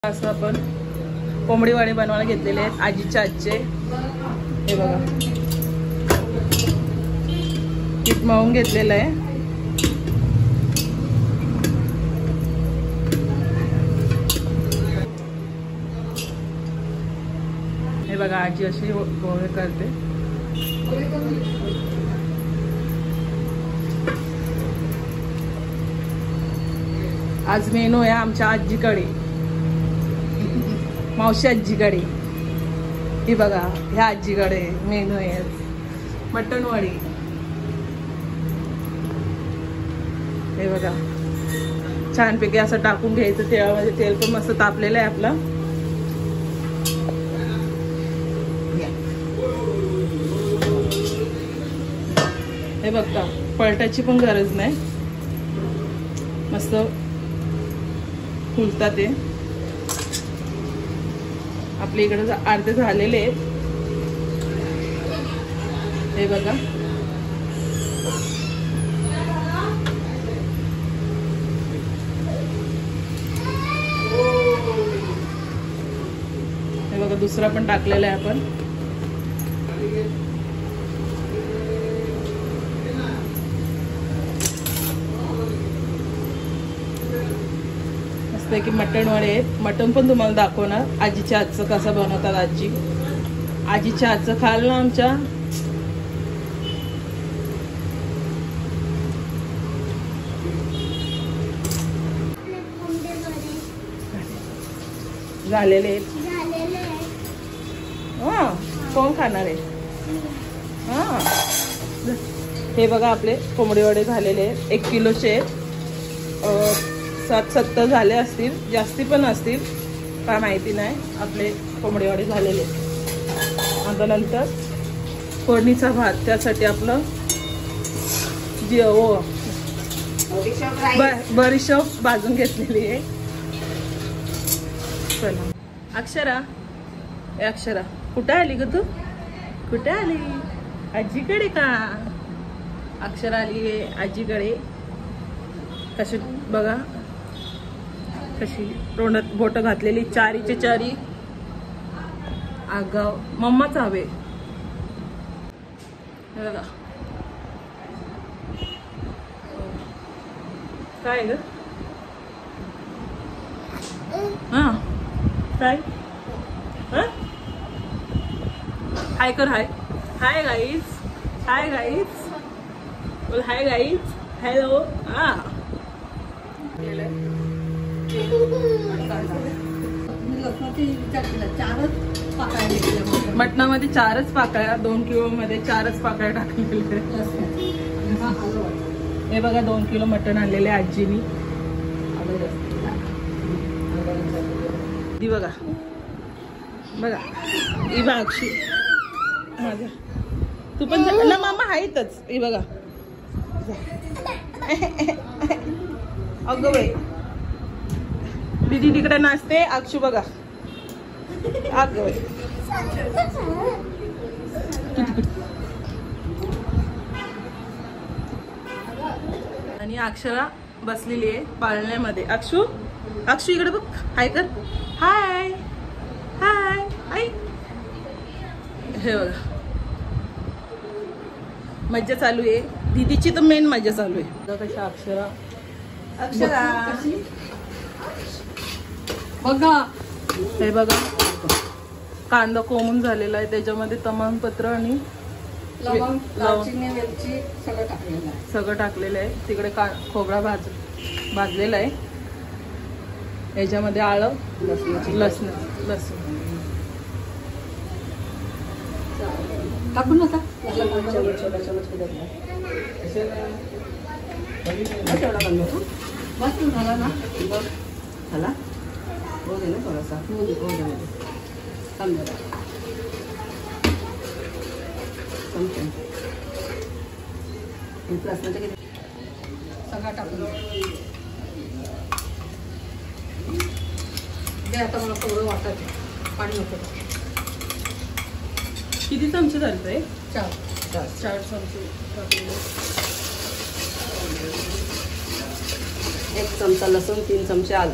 असं आपण कोंबडी वडे बनवायला घेतलेले आहेत आजीच्या आजचे। हे बघा पीठ मळून घेतलेलं आहे। हे बघा आजी अशी पोहे करते। आज मेनू आहे आमच्या आजीकडे, मावशी आजीकडे। ही बघा ह्या आजीकडे मेनू आहे मटण वडी। हे बघा छानपैकी असं टाकून घ्यायचं तेलामध्ये। तेल पण मस्त तापलेलं आहे आपलं। हे बघा पलटायची पण गरज नाही, मस्त फुलतात ते। आपल्या इकडे अर्धे झालेले आहेत। हे बघा हे बघा दुसरा पण टाकलेला आहे आपण। की मटण वडे आहेत। मटण पण तुम्हाला दाखवणार आजीच्या हातचं कसं बनवतात। आजीच्या हातचं खाल ना आमच्या। झालेले आहेत। हा कोण खाणार आहे? हा हे बघा आपले कोंबडी वडे झालेले आहेत। 1 किलोचे आहेत। 60-70 झाले असतील, जास्ती पण असतील, काय माहिती नाही। आपले कोंबडी वडे झालेले। आता नंतर फोडणीचा भात, त्यासाठी आपलं बडीशेप भाजून घेतलेली आहे। चला अक्षरा, ए अक्षरा कुठे आली ग तू? कुठे आली? आजीकडे का? अक्षरा आली आहे आजीकडे। कशी बघा कशी तोंडात बोट घातलेली, चारीचे चारी। आगाव मम्माच हवे। बघा काय ग? हा काय? हाय कर। हाय हाय गाईज, हाय गाईज बोल, हाय गाईज, हॅलो। हा मटणामध्ये 4च पाकळ्या, 2 किलो मध्ये 4च पाकळ्या टाकलेले। हे बघा 2 किलो मटण आणलेले आजीनी। ती बघा बघा ही बाक्षी माझा। तू पण ना मामा आहेतच। ही बघा अगं बाई दीदी तिकडे नाचते। अक्षू बघा अगं बाई आणि अक्षरा बसलेली आहे पाळण्यामध्ये। अक्षू अक्षू इकडे बघ, हाय कर। हाय हाय हाय। हे बघा मज्जा चालू आहे दीदीची, तर मेन मज्जा चालू आहे। कशा अक्षरा बघा। हे बघा कांदा कोमून झालेला आहे, त्याच्यामध्ये तमालपत्र आणि सगळं टाकलेलं आहे। तिकडे खोबरा भाजलेला आहे। याच्यामध्ये आलं, लसूण टाकून नका। मस्त झाला ना? झाला हो दे ना थोडासा, हो दे समजा सगळा टाकून दे। आता मला थोडं वाटायचं, पाणी नको। किती चमचे झाले? 4 चमचे टाकले। 1 चमचा लसूण, 3 चमचे आलं।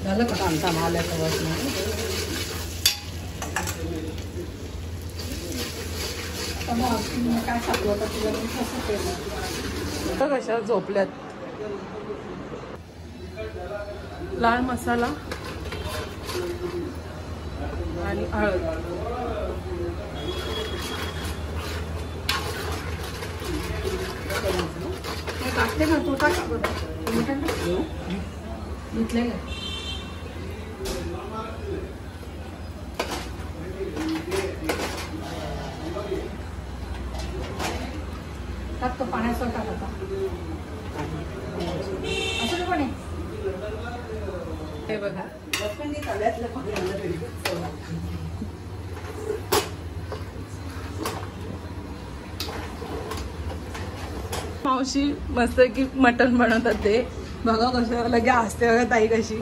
झालं का काम आल्याचं वाटलं काय खातो आता तुला कसं केलं कशा झोपल्यात. लाल मसाला आणि हळद. टाकले ना तू टाक घेतले का टाकतो पाण्याचं टाक आता असं पण आहे हे बघा मावशी मस्त की मटण बनवतात ते बघा कसं लगे हसते बघा ताई कशी.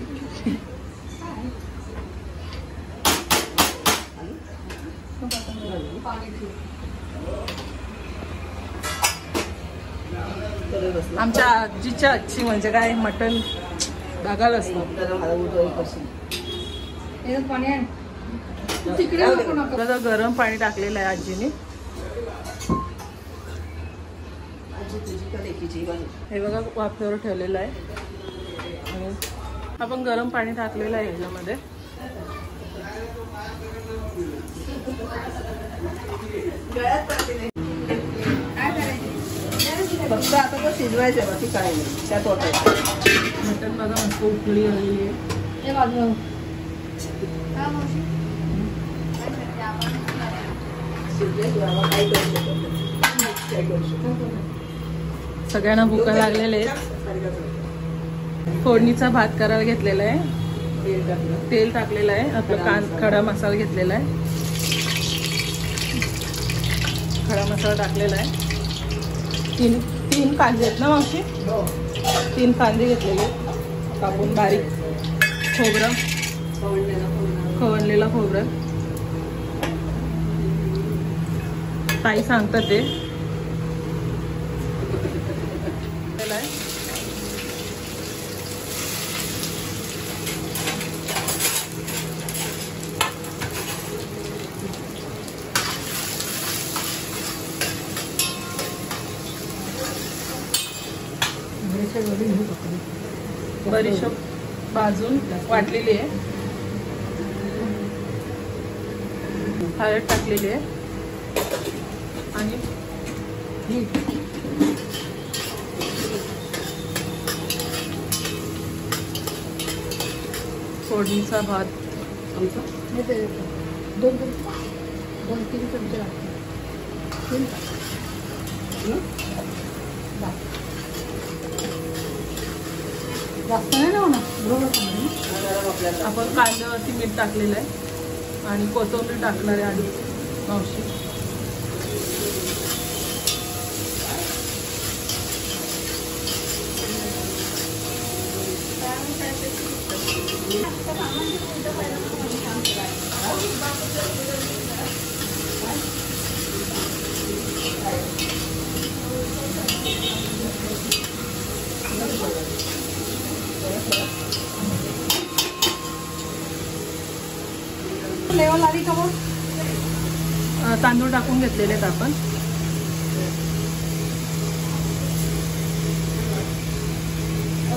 आमच्या आजीच्या आजची म्हणजे काय मटण बघायला असतं. पाणी आहे तिकडे गरम पाणी टाकलेलं आहे आजीने. हे बघा वाफेवर ठेवलेलं आहे आणि आपण गरम पाणी टाकलेलं आहे ह्याच्यामध्ये. फक्त आता तर शिजवायचं बाकी काय नाही त्यात वाटायचं. मटण बघा मस्त उकळी आलेली आहे. सगळ्यांना भूका लागलेले आहेत. फोडणीचा भात करायला घेतलेला आहे. तेल टाकलेलं आहे. आपलं खडा मसाला घेतलेला आहे. खडा मसाला टाकलेला आहे. तीन कांदे आहेत ना मावशी. 3 कांदे घेतलेले कापून बारीक. खोबरं खवणलेलं खोबरं ताई सांगतात ते. बडीशेप भाजून वाटलेली आहे. हळद टाकलेली आहे आणि फोडणीचा भात. 2-3 चमचे जास्त नाही ना बरोबर. आपण कांद्यावरती मीठ टाकलेलं आहे आणि कोथिंबीर टाकणार आहे आधी मावशी. लेवल आली का मग तांदूळ टाकून घेतलेले आहेत आपण.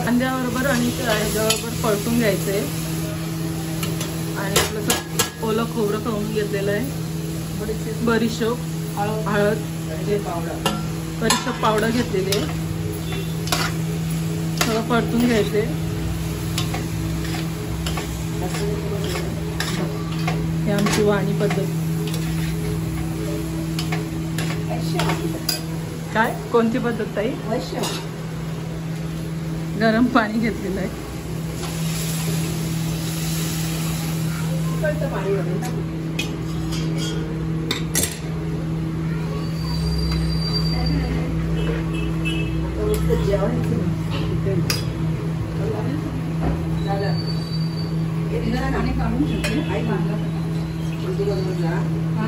कांद्याबरोबर आणि ह्याच्याबरोबर परतून घ्यायचंय. आणि आपलं ओलं खोबरं खाऊन घेतलेलं आहे. बडीशेप हळद बडीशेप पावडर घेतलेली आहे. सगळं परतून घ्यायचे. ही आमची वाणी पद्धत. काय कोणती पद्धत ताई. गरम पाणी घेतलेलं आहे.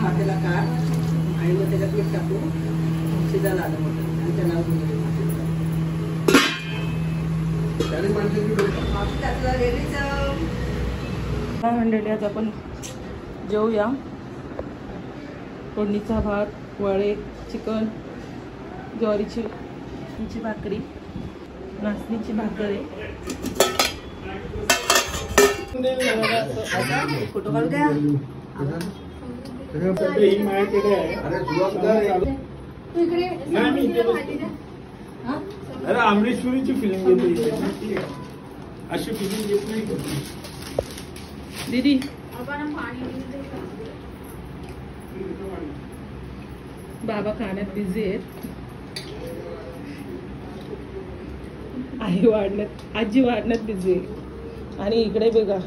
हाताला काढ आणि मग त्याच्यात मीठ टाकू शिजायला आलं आणि त्याला त्यातलं रेडीचं हा मंडळी, आज आपण जेवूया. फोडणीचा भात, वडे, चिकन, ज्वारीची भाकरी, नाचणीची भाकरी. फोटो काढू द्या. अरे अमरेश्वरीची फिल्म घेते अशी फिल्म घेत नाही दीदी. बाबा खाण्यात बिझी आहेत. आजी वाढण्यात बिझी आहे. आणि इकडे बघा